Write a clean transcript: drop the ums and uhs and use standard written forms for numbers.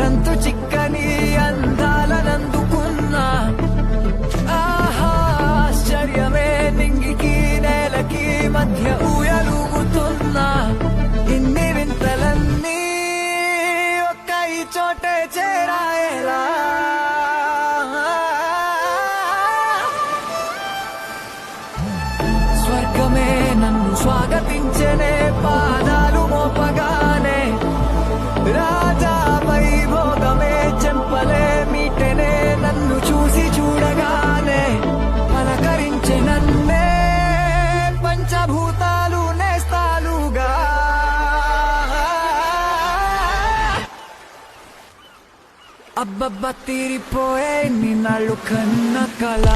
అంతు చిక్కని అందాలనందుకున్నా ఆహా ఆశ్చర్యమే నింగికి నేలకి మధ్య ఊయలుగుతున్నా ఇన్ని వింతలన్నీ ఒక్క ఈ చోటే చేరాయేలా స్వర్గమే నన్ను స్వాగతించనే పాదాలు మోపగానే రాజా వైభోగమే చెంపలే మీటనే నన్ను చూసి చూడగానే పలకరించె నన్నే పంచభూతాలు నేస్తాలుగా అబ్బబ్బ తీరిపోయే నిన్నాళ్ళు కన్న కళ